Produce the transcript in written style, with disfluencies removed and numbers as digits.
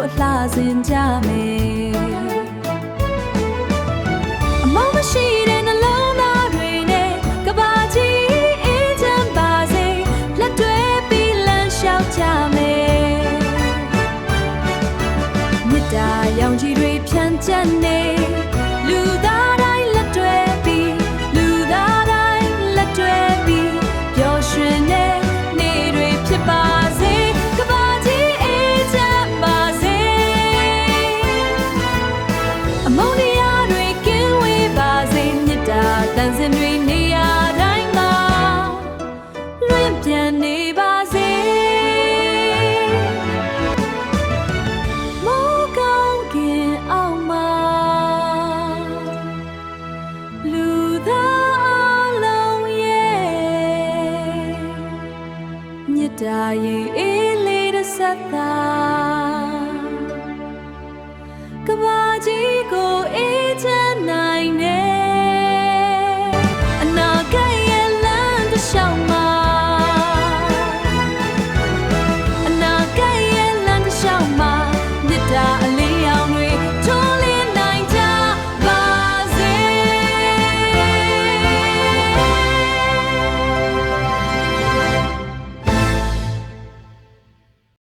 လှဆင်ကြမယ်အမောင်မရှိတဲ့နှလုံးသားတွေနဲ့ကဘာကြီးအေးချမ်းပါစေလက်တွဲပြီးလမ်းလျှောက်ကြမယ်မြစ်တာရောင်ကြီးတွေဖြန့်ကျက်နေလူသားတိုင်းလက်တွဲပြီးလူသားတိုင်းလက်တွဲပြီးပျော်ရွှင်တဲ့နေ့တွေဖြစ်ပါစေကဘာကြီးအေးချမ်းပါစေအမုန်းတရားတွေကင်းဝေးပါစေမြတ်တာတန်စင်တွေနေရာတိုင်းမှာလွင့်ပြန်နေပါစေမိုးကောင်းကင်အောက်မှာလူသားအလုံးရဲ့မြတ်တာရင်အေးလေးတစ်ဆက်သာကဘာကြီးကို